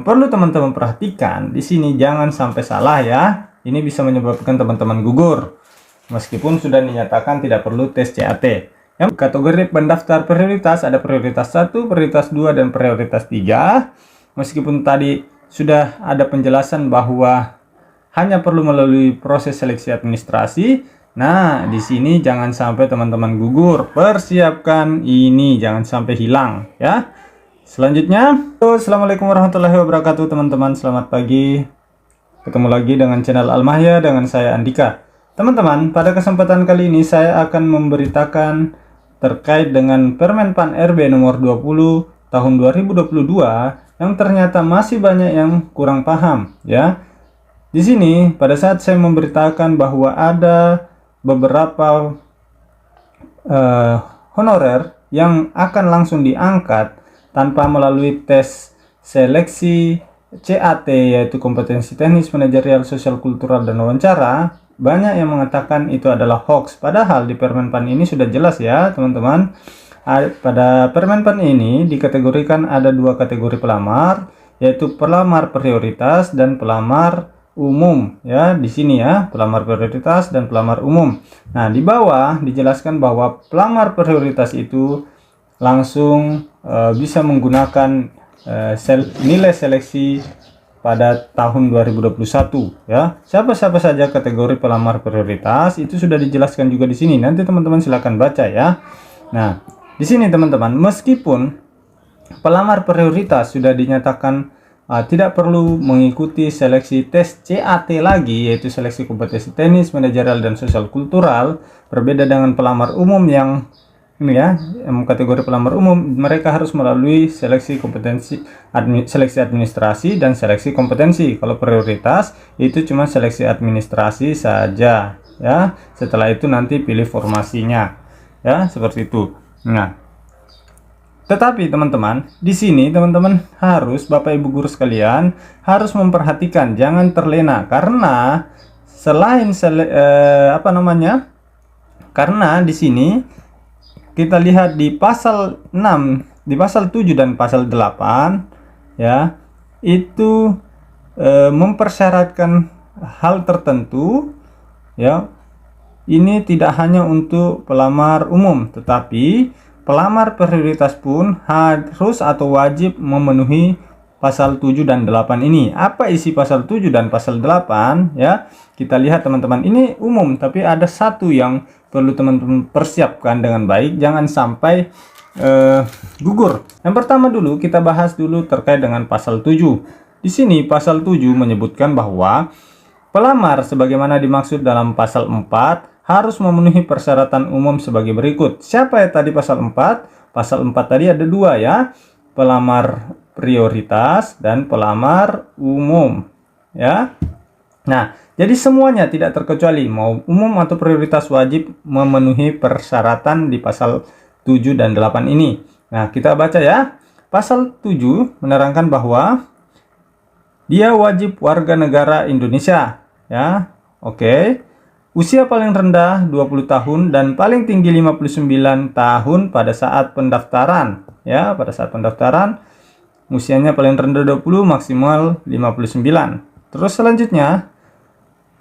perlu teman-teman perhatikan di sini jangan sampai salah ya. Ini bisa menyebabkan teman-teman gugur meskipun sudah dinyatakan tidak perlu tes CAT. Yang kategori pendaftar prioritas ada prioritas 1, prioritas 2, dan prioritas 3. Meskipun tadi sudah ada penjelasan bahwa hanya perlu melalui proses seleksi administrasi. Nah, di sini jangan sampai teman-teman gugur. Persiapkan ini jangan sampai hilang ya. Selanjutnya, assalamualaikum warahmatullahi wabarakatuh teman-teman. Selamat pagi. Ketemu lagi dengan channel Almahya dengan saya Andika. Teman-teman, pada kesempatan kali ini saya akan memberitakan terkait dengan Permen PAN RB nomor 20 tahun 2022 yang ternyata masih banyak yang kurang paham ya. Di sini pada saat saya memberitakan bahwa ada beberapa honorer yang akan langsung diangkat tanpa melalui tes seleksi CAT, yaitu kompetensi teknis, manajerial, sosial, kultural, dan wawancara, banyak yang mengatakan itu adalah hoax. Padahal di Permen PAN ini sudah jelas ya teman-teman. Pada Permen PAN ini dikategorikan ada dua kategori pelamar, yaitu pelamar prioritas dan pelamar umum ya. Di sini ya, pelamar prioritas dan pelamar umum. Nah, di bawah dijelaskan bahwa pelamar prioritas itu langsung bisa menggunakan nilai seleksi pada tahun 2021 ya. Siapa-siapa saja kategori pelamar prioritas itu sudah dijelaskan juga di sini. Nanti teman-teman silakan baca ya. Nah, di sini teman-teman, meskipun pelamar prioritas sudah dinyatakan tidak perlu mengikuti seleksi tes CAT lagi, yaitu seleksi kompetensi teknis, manajerial, dan sosial kultural, berbeda dengan pelamar umum yang ini ya, kategori pelamar umum mereka harus melalui seleksi kompetensi, seleksi administrasi dan seleksi kompetensi. Kalau prioritas itu cuma seleksi administrasi saja ya. Setelah itu nanti pilih formasinya ya, seperti itu. Nah, tetapi teman-teman, di sini teman-teman harus, Bapak Ibu guru sekalian, harus memperhatikan, jangan terlena, karena selain karena di sini kita lihat di pasal 6, di pasal 7 dan pasal 8 ya, itu mempersyaratkan hal tertentu ya. Ini tidak hanya untuk pelamar umum, tetapi pelamar prioritas pun harus atau wajib memenuhi pasal 7 dan 8 ini. Apa isi pasal 7 dan pasal 8 ya? Kita lihat teman-teman, ini umum, tapi ada satu yang perlu teman-teman persiapkan dengan baik, jangan sampai gugur. Yang pertama dulu kita bahas dulu terkait dengan pasal 7. Di sini pasal 7 menyebutkan bahwa pelamar sebagaimana dimaksud dalam pasal 4 harus memenuhi persyaratan umum sebagai berikut. Siapa ya tadi pasal 4? Pasal 4 tadi ada dua ya, pelamar prioritas dan pelamar umum ya. Nah, jadi semuanya tidak terkecuali, mau umum atau prioritas, wajib memenuhi persyaratan di pasal 7 dan 8 ini. Nah, kita baca ya. Pasal 7 menerangkan bahwa dia wajib warga negara Indonesia ya. Oke. Usia paling rendah 20 tahun dan paling tinggi 59 tahun pada saat pendaftaran ya. Pada saat pendaftaran usianya paling rendah 20, maksimal 59. Terus selanjutnya,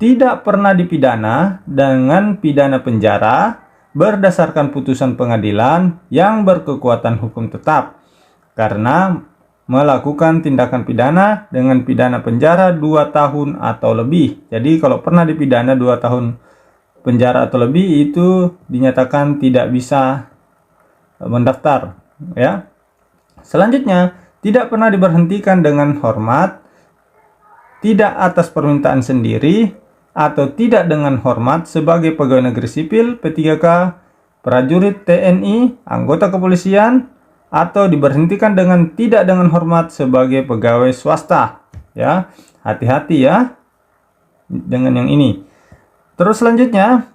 tidak pernah dipidana dengan pidana penjara berdasarkan putusan pengadilan yang berkekuatan hukum tetap karena melakukan tindakan pidana dengan pidana penjara 2 tahun atau lebih. Jadi kalau pernah dipidana 2 tahun penjara atau lebih itu dinyatakan tidak bisa mendaftar ya. Selanjutnya, tidak pernah diberhentikan dengan hormat, tidak atas permintaan sendiri, atau tidak dengan hormat sebagai pegawai negeri sipil, P3K, prajurit TNI, anggota kepolisian, atau diberhentikan dengan tidak dengan hormat sebagai pegawai swasta ya. Hati-hati ya dengan yang ini. Terus selanjutnya,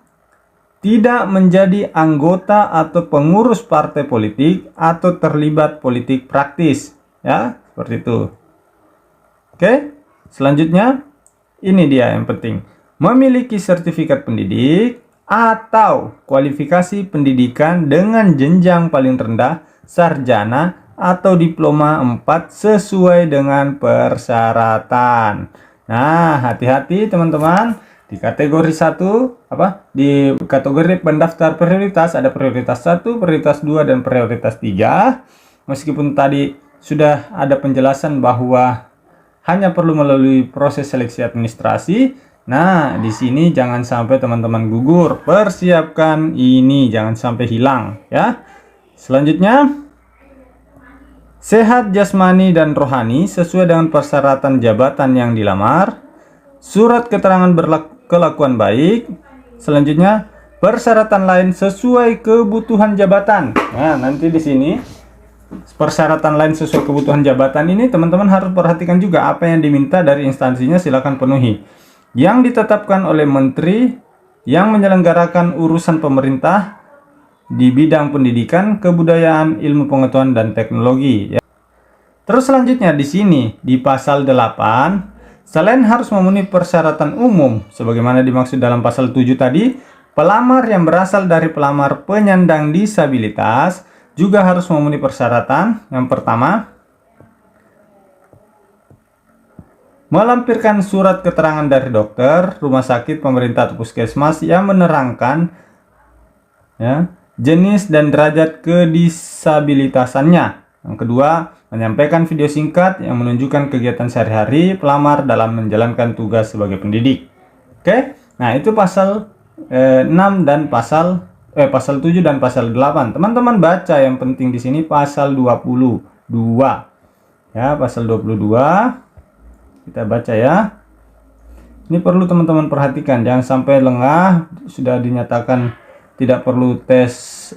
tidak menjadi anggota atau pengurus partai politik atau terlibat politik praktis ya, seperti itu. Oke, selanjutnya ini dia yang penting. Memiliki sertifikat pendidik atau kualifikasi pendidikan dengan jenjang paling rendah sarjana atau diploma 4 sesuai dengan persyaratan. Nah, hati-hati teman-teman. Di kategori 1 di kategori pendaftar prioritas ada prioritas 1, prioritas 2 dan prioritas 3. Meskipun tadi sudah ada penjelasan bahwa hanya perlu melalui proses seleksi administrasi. Nah, di sini jangan sampai teman-teman gugur. Persiapkan ini, jangan sampai hilang ya. Selanjutnya, sehat jasmani dan rohani sesuai dengan persyaratan jabatan yang dilamar. Surat keterangan berkelakuan baik. Selanjutnya, persyaratan lain sesuai kebutuhan jabatan. Nah, nanti di sini persyaratan lain sesuai kebutuhan jabatan ini teman-teman harus perhatikan juga apa yang diminta dari instansinya, silakan penuhi. Yang ditetapkan oleh menteri yang menyelenggarakan urusan pemerintah di bidang pendidikan, kebudayaan, ilmu pengetahuan dan teknologi ya. Terus selanjutnya di sini di pasal 8, selain harus memenuhi persyaratan umum sebagaimana dimaksud dalam pasal 7 tadi, pelamar yang berasal dari pelamar penyandang disabilitas juga harus memenuhi persyaratan. Yang pertama, melampirkan surat keterangan dari dokter, rumah sakit, pemerintah atau puskesmas yang menerangkan ya, jenis dan derajat kedisabilitasannya. Yang kedua, menyampaikan video singkat yang menunjukkan kegiatan sehari-hari pelamar dalam menjalankan tugas sebagai pendidik. Oke, nah itu pasal 6 dan pasal 7 dan pasal 8. Teman-teman baca yang penting di sini pasal 22. Ya, pasal 22. Kita baca ya. Ini perlu teman-teman perhatikan, jangan sampai lengah sudah dinyatakan tidak perlu tes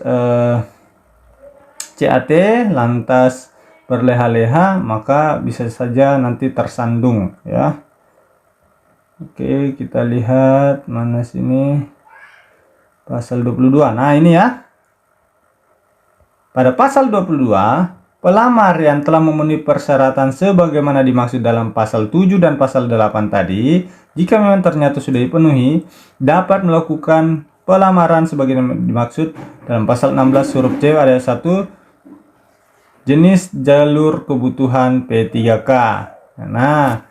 CAT lantas berleha-leha, maka bisa saja nanti tersandung ya. Oke, kita lihat mana sini pasal 22. Nah, ini ya. Pada pasal 22, pelamar yang telah memenuhi persyaratan sebagaimana dimaksud dalam pasal 7 dan pasal 8 tadi, jika memang ternyata sudah dipenuhi, dapat melakukan pelamaran sebagaimana dimaksud dalam pasal 16 huruf C ayat 1 jenis jalur kebutuhan P3K. Nah,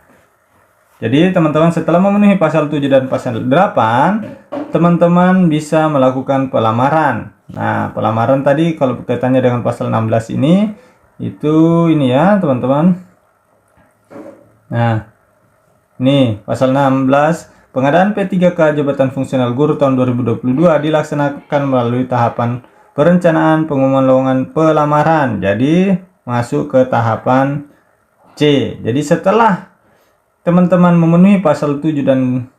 jadi teman-teman setelah memenuhi pasal 7 dan pasal 8, teman-teman bisa melakukan pelamaran. Nah, pelamaran tadi kalau berkaitannya dengan pasal 16 ini, itu ini ya teman-teman. Nah, ini pasal 16, pengadaan P3K jabatan fungsional guru tahun 2022 dilaksanakan melalui tahapan perencanaan pengumuman lowongan pelamaran. Jadi masuk ke tahapan C. Jadi setelah teman-teman memenuhi pasal 7 dan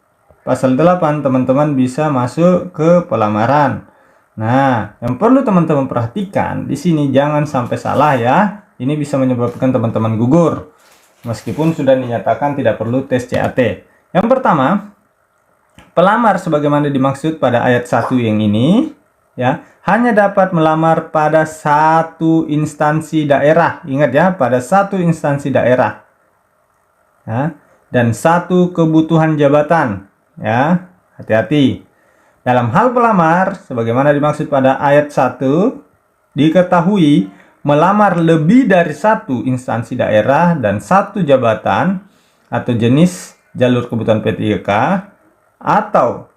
pasal 8, teman-teman bisa masuk ke pelamaran. Nah, yang perlu teman-teman perhatikan di sini jangan sampai salah ya. Ini bisa menyebabkan teman-teman gugur meskipun sudah dinyatakan tidak perlu tes CAT. Yang pertama, pelamar sebagaimana dimaksud pada ayat 1 yang ini ya, hanya dapat melamar pada satu instansi daerah. Ingat ya, pada satu instansi daerah. Ya, dan satu kebutuhan jabatan. Ya, hati-hati. Dalam hal pelamar, sebagaimana dimaksud pada ayat 1, diketahui melamar lebih dari satu instansi daerah dan satu jabatan atau jenis jalur kebutuhan P3K atau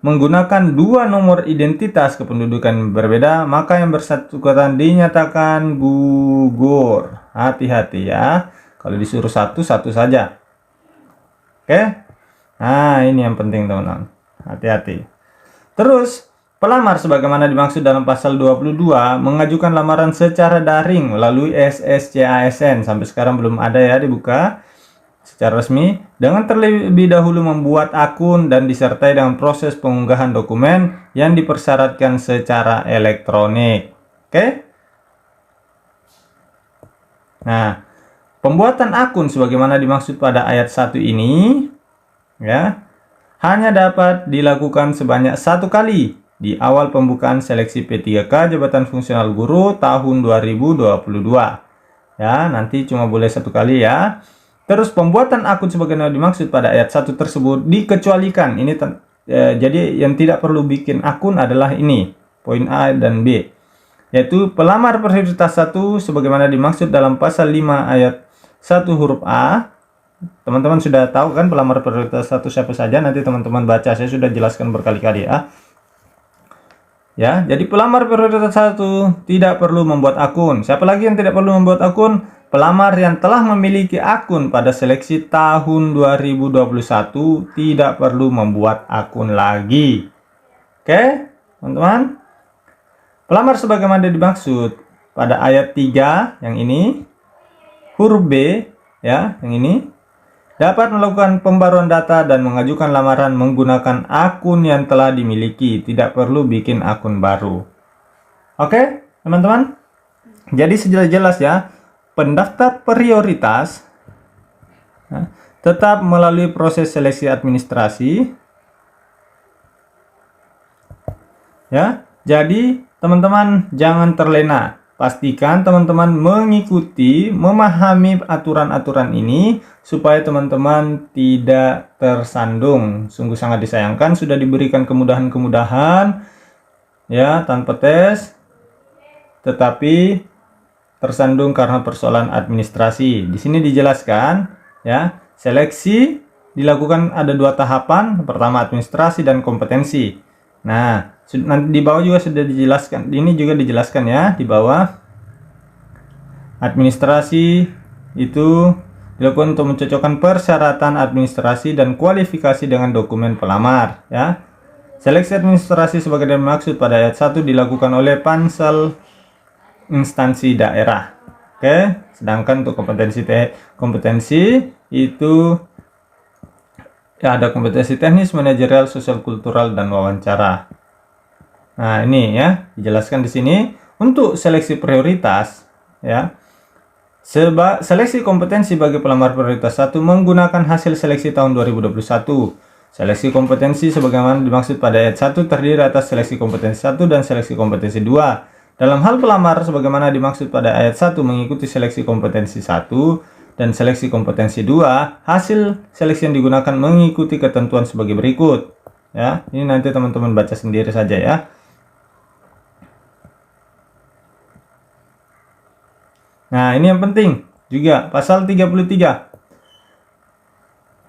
menggunakan dua nomor identitas kependudukan berbeda, maka yang bersangkutan dinyatakan gugur. Hati-hati ya, kalau disuruh satu saja. Oke, nah ini yang penting teman-teman, hati-hati. Terus pelamar sebagaimana dimaksud dalam pasal 22 mengajukan lamaran secara daring melalui SSCASN. Sampai sekarang belum ada ya dibuka secara resmi, dengan terlebih dahulu membuat akun dan disertai dengan proses pengunggahan dokumen yang dipersyaratkan secara elektronik. Oke? Nah, pembuatan akun sebagaimana dimaksud pada ayat 1 ini ya, hanya dapat dilakukan sebanyak satu kali di awal pembukaan seleksi P3K jabatan fungsional guru tahun 2022. Ya, nanti cuma boleh satu kali ya. Terus pembuatan akun sebagaimana dimaksud pada ayat 1 tersebut dikecualikan. Ini jadi yang tidak perlu bikin akun adalah ini, poin A dan B. yaitu pelamar prioritas 1 sebagaimana dimaksud dalam pasal 5 ayat 1 huruf A. Teman-teman sudah tahu kan pelamar prioritas 1 siapa saja, nanti teman-teman baca, saya sudah jelaskan berkali-kali ya. Ya, jadi pelamar prioritas 1 tidak perlu membuat akun. Siapa lagi yang tidak perlu membuat akun? Pelamar yang telah memiliki akun pada seleksi tahun 2021 tidak perlu membuat akun lagi. Oke, teman-teman. Pelamar sebagaimana dimaksud pada ayat 3 yang ini, huruf B ya, yang ini, dapat melakukan pembaruan data dan mengajukan lamaran menggunakan akun yang telah dimiliki, tidak perlu bikin akun baru. Oke, teman-teman. Jadi sejelas-jelas ya, pendaftar prioritas tetap melalui proses seleksi administrasi ya. Jadi teman-teman jangan terlena, pastikan teman-teman mengikuti, memahami aturan-aturan ini supaya teman-teman tidak tersandung. Sungguh sangat disayangkan sudah diberikan kemudahan-kemudahan ya tanpa tes, tetapi tersandung karena persoalan administrasi. Di sini dijelaskan ya, seleksi dilakukan ada 2 tahapan, pertama administrasi dan kompetensi. Nah, nanti di bawah juga sudah dijelaskan. Ini juga dijelaskan ya di bawah. Administrasi itu dilakukan untuk mencocokkan persyaratan administrasi dan kualifikasi dengan dokumen pelamar ya. Seleksi administrasi sebagai dimaksud pada ayat 1 dilakukan oleh Pansel instansi daerah. Oke, sedangkan untuk kompetensi itu ya ada kompetensi teknis, manajerial, sosial, kultural, dan wawancara. Nah, ini ya dijelaskan di sini. Untuk seleksi prioritas ya, seleksi kompetensi bagi pelamar prioritas 1 menggunakan hasil seleksi tahun 2021. Seleksi kompetensi sebagaimana dimaksud pada ayat 1 terdiri atas seleksi kompetensi 1 dan seleksi kompetensi 2. Dalam hal pelamar sebagaimana dimaksud pada ayat 1 mengikuti seleksi kompetensi 1 dan seleksi kompetensi 2, hasil seleksi yang digunakan mengikuti ketentuan sebagai berikut. Ya, ini nanti teman-teman baca sendiri saja ya. Nah, ini yang penting juga pasal 33.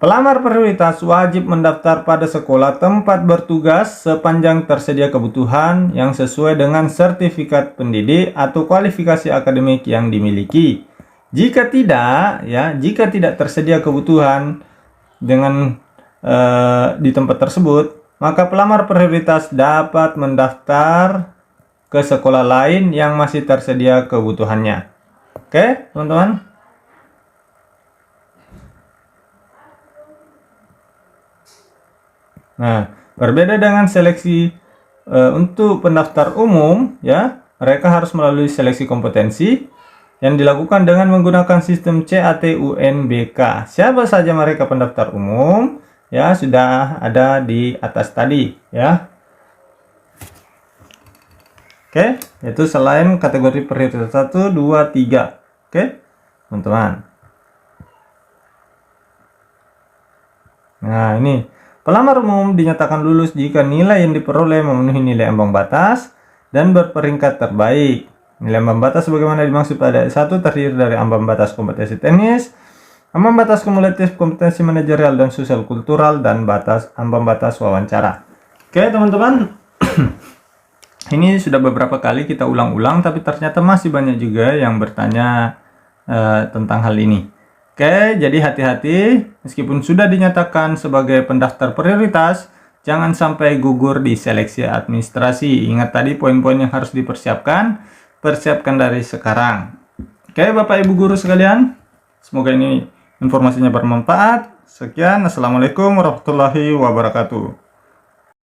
Pelamar prioritas wajib mendaftar pada sekolah tempat bertugas sepanjang tersedia kebutuhan yang sesuai dengan sertifikat pendidik atau kualifikasi akademik yang dimiliki. Jika tidak tersedia kebutuhan dengan di tempat tersebut, maka pelamar prioritas dapat mendaftar ke sekolah lain yang masih tersedia kebutuhannya. Oke, teman-teman. Nah, berbeda dengan seleksi untuk pendaftar umum ya, mereka harus melalui seleksi kompetensi yang dilakukan dengan menggunakan sistem CAT-UNBK. Siapa saja mereka pendaftar umum ya, sudah ada di atas tadi ya. Oke, itu selain kategori prioritas 1, 2, 3. Oke, teman-teman. Nah, ini pelamar umum dinyatakan lulus jika nilai yang diperoleh memenuhi nilai ambang batas dan berperingkat terbaik. Nilai ambang batas sebagaimana dimaksud pada 1 terdiri dari ambang batas kompetensi teknis, ambang batas kumulatif kompetensi manajerial dan sosial kultural, dan ambang batas wawancara. Oke, teman-teman. Ini sudah beberapa kali kita ulang-ulang, tapi ternyata masih banyak juga yang bertanya tentang hal ini. Oke, jadi hati-hati, meskipun sudah dinyatakan sebagai pendaftar prioritas, jangan sampai gugur di seleksi administrasi. Ingat tadi poin-poin yang harus dipersiapkan, persiapkan dari sekarang. Oke, Bapak Ibu guru sekalian, semoga ini informasinya bermanfaat. Sekian, Assalamualaikum warahmatullahi wabarakatuh.